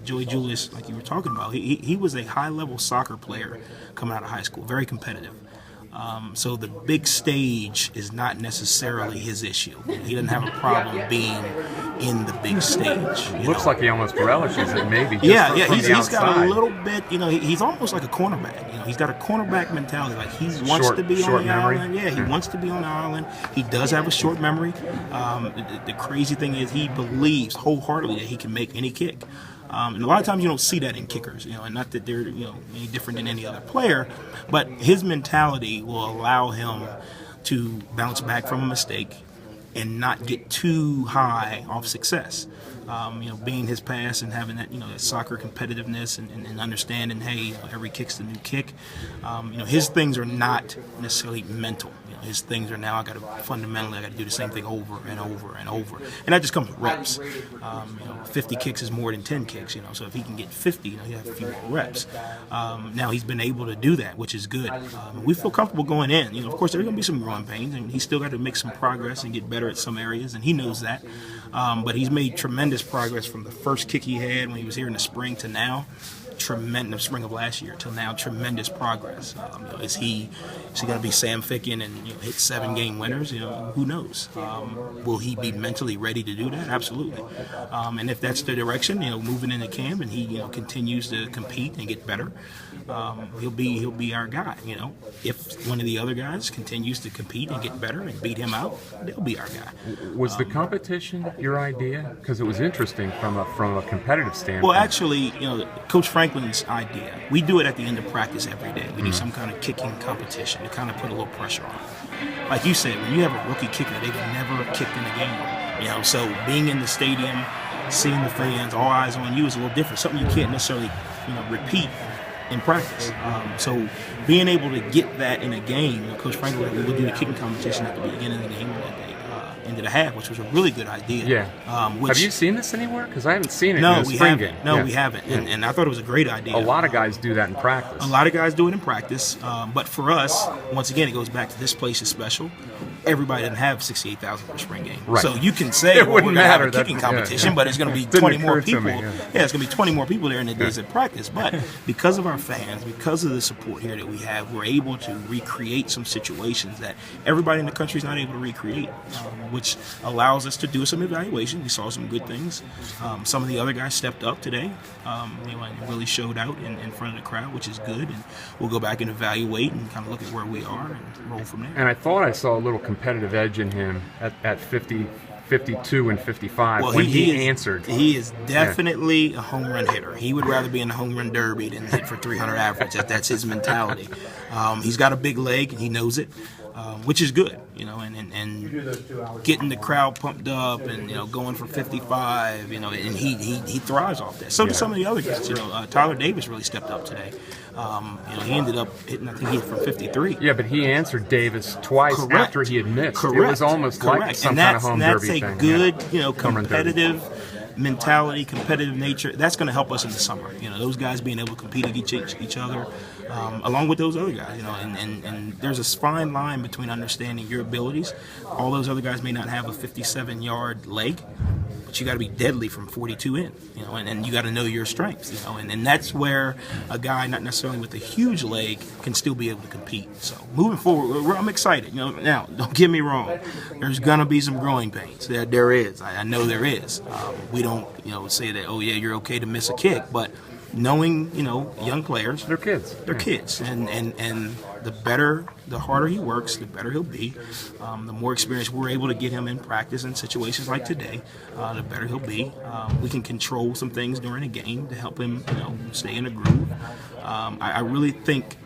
Joey Julius, like you were talking about, he was a high-level soccer player coming out of high school, very competitive. So the big stage is not necessarily his issue. He doesn't have a problem being in the big stage. Looks like he almost relishes it, maybe. He's got a little bit. He's almost like a cornerback. He's got a cornerback mentality. Like he wants to be on the island. Yeah, he wants to be on the island. He does have a short memory. The crazy thing is he believes wholeheartedly that he can make any kick. And a lot of times you don't see that in kickers, and not that they're any different than any other player, but his mentality will allow him to bounce back from a mistake and not get too high off success. Being his past and having that that soccer competitiveness and understanding, hey, every kick's the new kick. His things are not necessarily mental. His things are now I got to do the same thing over and over and over, and that just comes with reps. 50 kicks is more than 10 kicks. So if he can get 50, he has a few more reps. Now he's been able to do that, which is good. We feel comfortable going in. Of course, there's going to be some growing pains, and he's still got to make some progress and get better at some areas, and he knows that. But he's made tremendous progress from the first kick he had when he was here in the spring to now. Tremendous spring of last year till now. Tremendous progress. Is he going to be Sam Ficken and hit 7 game winners? Who knows? Will he be mentally ready to do that? Absolutely. And if that's the direction, moving into camp, and he continues to compete and get better, he'll be our guy. If one of the other guys continues to compete and get better and beat him out, they'll be our guy. Was the competition your idea? Because it was interesting from a competitive standpoint. Well, actually, Coach Franklin's idea. We do it at the end of practice every day. We do some kind of kicking competition to kind of put a little pressure on them. Like you said, when you have a rookie kicker, they've never kicked in a game. So being in the stadium, seeing the fans, all eyes on you is a little different. Something you can't necessarily, repeat in practice. So being able to get that in a game, Coach Franklin will do the kicking competition at the beginning of the game, at the end of the half, which was a really good idea. Yeah. Have you seen this anywhere? Because I haven't seen it in the spring game. No, we haven't. And I thought it was a great idea. A lot of guys do that in practice. A lot of guys do it in practice. But for us, once again, it goes back to this place is special. Everybody doesn't have 68,000 for a spring game. Right. So you can say, it wouldn't matter. We're going to have a kicking competition, but it's going to be 20 more people. It's going to be 20 more people there than it is at practice. But because of our fans, because of the support here that we have, we're able to recreate some situations that everybody in the country is not able to recreate, which allows us to do some evaluation. We saw some good things. Some of the other guys stepped up today, and really showed out in front of the crowd, which is good. And we'll go back and evaluate and kind of look at where we are and roll from there. And I thought I saw a little competitive edge in him at 50, 52, and 55 when he answered. He is definitely a home run hitter. He would rather be in the home run derby than hit for 300 average. That's his mentality. He's got a big leg, and he knows it. Which is good, and getting the crowd pumped up and going for 55, and he thrives off that. So do some of the other guys. Tyler Davis really stepped up today. He ended up hitting, I think he hit from 53. Yeah, but he answered Davis twice after he had missed. Correct. It was almost like some kind of home derby thing. That's a good, competitive mentality, competitive nature. That's going to help us in the summer. Those guys being able to compete against each other, along with those other guys. And there's a fine line between understanding your abilities. All those other guys may not have a 57-yard leg, but you got to be deadly from 42 in. And you got to know your strengths. And that's where a guy not necessarily with a huge leg can still be able to compete. So moving forward, I'm excited. Now don't get me wrong. There's going to be some growing pains. There is. I know there is. We don't say that, oh yeah, you're okay to miss a kick, but knowing young players, they're kids, and the harder he works, the better he'll be. The more experience we're able to get him in practice in situations like today, the better he'll be. We can control some things during a game to help him stay in a groove. I really think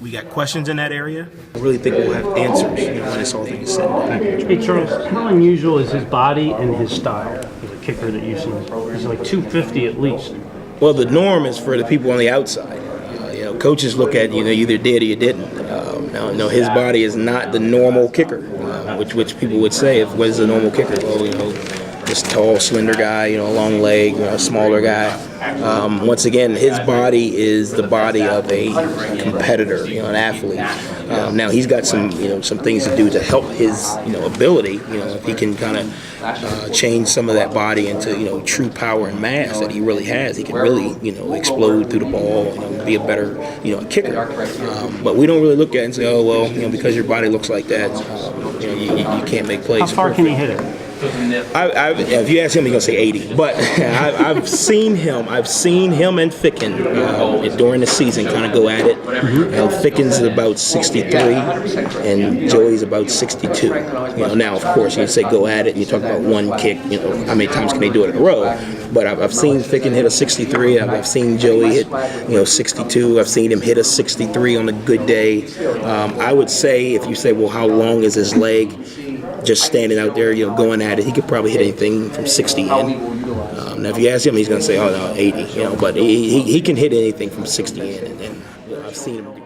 we got questions in that area. I really think we'll have answers when it's all things said and done. Hey Charles, how unusual is his body and his style as a kicker that you've seen? He's like 250 at least. Well, the norm is for the people on the outside. Coaches look at you either did or you didn't. No, his body is not the normal kicker, which people would say, what is a normal kicker? Well, this tall, slender guy, a long leg, a smaller guy. Once again, his body is the body of a competitor, an athlete. Now he's got some things to do to help his, ability. If he can kind of change some of that body into, true power and mass that he really has, he can really, explode through the ball, be a better, kicker. But we don't really look at it and say, oh well, because your body looks like that, you can't make plays. How far can he hit it? If you ask him, he's gonna say 80. But I've seen him and Ficken during the season kind of go at it. Ficken's about 63, and Joey's about 62. Now of course you say go at it, and you talk about one kick. How many times can they do it in a row? But I've seen Ficken hit a 63. I've seen Joey hit 62. I've seen him hit a 63 on a good day. I would say if you say, well, how long is his leg? Just standing out there, going at it, he could probably hit anything from 60 in. Now, if you ask him, he's going to say, "Oh no, 80." But he can hit anything from 60 in, and I've seen him.